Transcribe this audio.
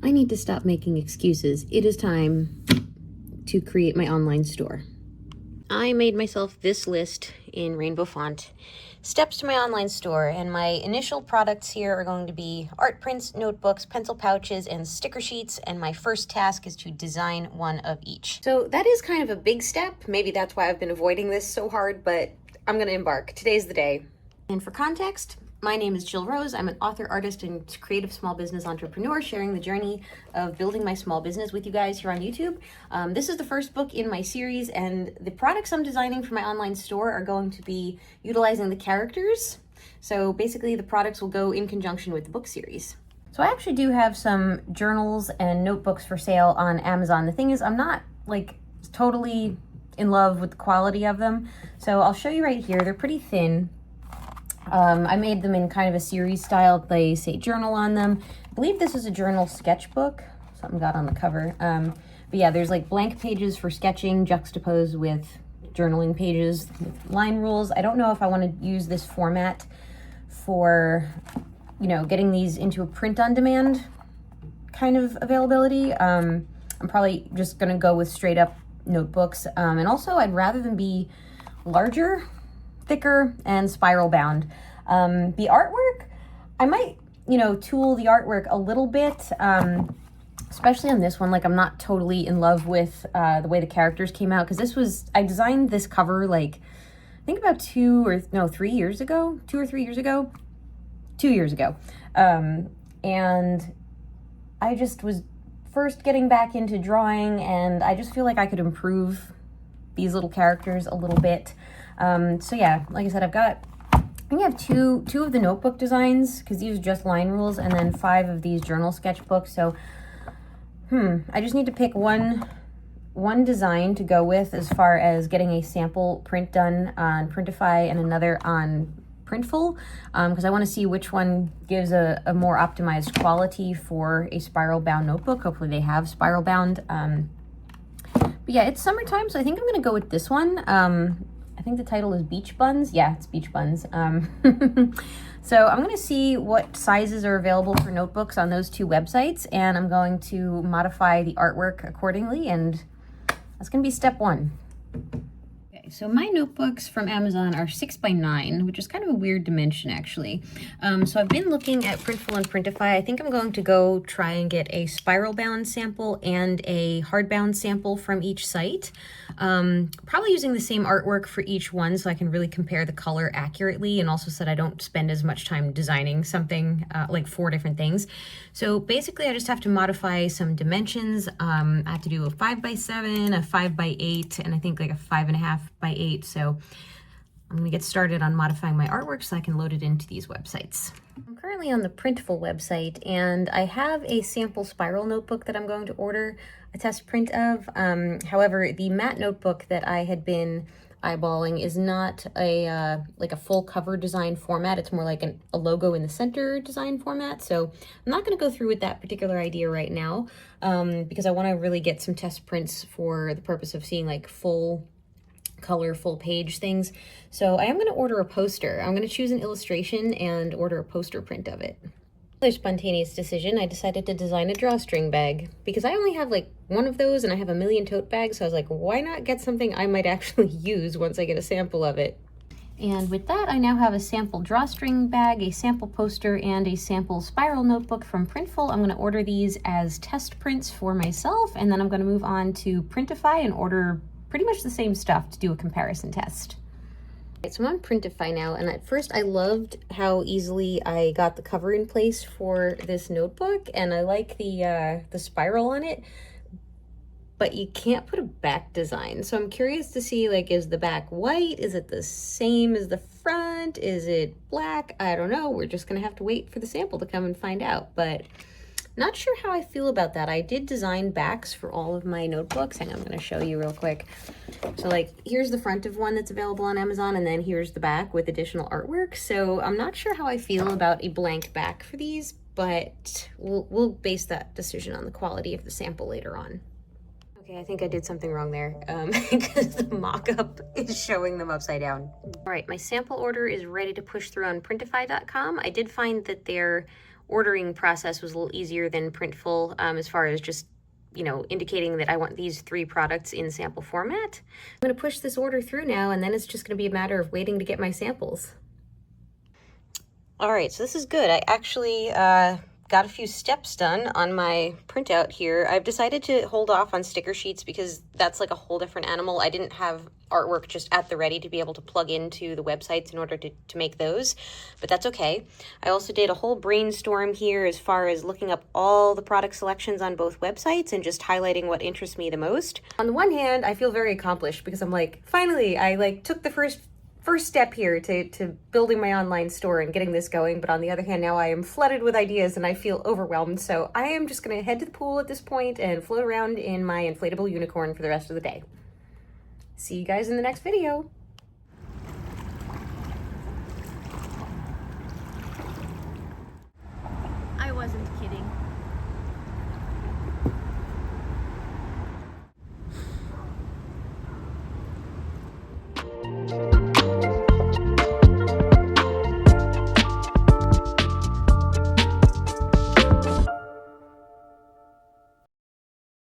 I need to stop making excuses. It is time to create my online store. I made myself this list in rainbow font, steps to my online store, and my initial products here are going to be art prints, notebooks, pencil pouches, and sticker sheets, and my first task is to design one of each. So that is kind of a big step. Maybe that's why I've been avoiding this so hard, but I'm gonna embark. Today's the day. And for context, my name is Jill Rose. I'm an author, artist, and creative small business entrepreneur sharing the journey of building my small business with you guys here on YouTube. This is the first book in my series, and the products I'm designing for my online store are going to be utilizing the characters. So basically the products will go in conjunction with the book series. So I actually do have some journals and notebooks for sale on Amazon. The thing is, I'm not like totally in love with the quality of them. So I'll show you right here. They're pretty thin. I made them in kind of a series style. They say journal on them. I believe this is a journal sketchbook. Something got on the cover. But yeah, there's like blank pages for sketching juxtaposed with journaling pages with line rules. I don't know if I want to use this format for, you know, getting these into a print on demand kind of availability. I'm probably just going to go with straight up notebooks. And also I'd rather them be larger, thicker, and spiral bound. The artwork, I might, you know, tool the artwork a little bit, especially on this one. Like, I'm not totally in love with the way the characters came out, because I designed this cover like, I think about 2 or 3 years ago. 2 or 3 years ago. 2 years ago. And I just was first getting back into drawing, and I just feel like I could improve these little characters a little bit. So yeah, like I said, I think I have two of the notebook designs, because these are just line rules, and then 5 of these journal sketchbooks. So, I just need to pick one design to go with as far as getting a sample print done on Printify and another on Printful, because I want to see which one gives a more optimized quality for a spiral bound notebook. Hopefully they have spiral bound. But yeah, it's summertime, so I think I'm going to go with this one. I think the title is Beach Buns. Yeah, it's Beach Buns. So I'm going to see what sizes are available for notebooks on those 2 websites, and I'm going to modify the artwork accordingly, and that's going to be step 1. Okay, so my notebooks from Amazon are 6x9, which is kind of a weird dimension, actually. So I've been looking at Printful and Printify. I think I'm going to go try and get a spiral bound sample and a hardbound sample from each site. Probably using the same artwork for each one, so I can really compare the color accurately, and also so that I don't spend as much time designing something like 4 different things. So basically I just have to modify some dimensions. I have to do a 5x7, a 5x8, and I think like a 5.5x8. So I'm gonna get started on modifying my artwork so I can load it into these websites. I'm currently on the Printful website, and I have a sample spiral notebook that I'm going to order a test print of. However, the matte notebook that I had been eyeballing is not a like a full cover design format. It's more like a logo in the center design format. So I'm not going to go through with that particular idea right now, because I want to really get some test prints for the purpose of seeing like full color, full page things. So I am going to order a poster. I'm going to choose an illustration and order a poster print of it. Another spontaneous decision, I decided to design a drawstring bag, because I only have like 1 of those and I have a million tote bags. So I was like, why not get something I might actually use once I get a sample of it? And with that, I now have a sample drawstring bag, a sample poster, and a sample spiral notebook from Printful. I'm going to order these as test prints for myself, and then I'm going to move on to Printify and order pretty much the same stuff to do a comparison test. Right, so I'm on Printify now, and at first I loved how easily I got the cover in place for this notebook, and I like the spiral on it, but you can't put a back design. So I'm curious to see, like, is the back white? Is it the same as the front? Is it black? I don't know. We're just gonna have to wait for the sample to come and find out, but not sure how I feel about that. I did design backs for all of my notebooks. Hang on, I'm gonna show you real quick. So like, here's the front of one that's available on Amazon, and then here's the back with additional artwork. So I'm not sure how I feel about a blank back for these, but we'll base that decision on the quality of the sample later on. Okay, I think I did something wrong there, because the mock-up is showing them upside down. All right, my sample order is ready to push through on printify.com. I did find that their ordering process was a little easier than Printful, as far as just, you know, indicating that I want these 3 products in sample format. I'm going to push this order through now, and then it's just going to be a matter of waiting to get my samples. All right, so this is good. I actually got a few steps done on my printout here. I've decided to hold off on sticker sheets because that's like a whole different animal. I didn't have artwork just at the ready to be able to plug into the websites in order to make those, but that's okay. I also did a whole brainstorm here as far as looking up all the product selections on both websites and just highlighting what interests me the most. On the one hand, I feel very accomplished because I'm like, finally, I like took the first step here to building my online store and getting this going. But on the other hand, now I am flooded with ideas and I feel overwhelmed. So I am just going to head to the pool at this point and float around in my inflatable unicorn for the rest of the day. See you guys in the next video.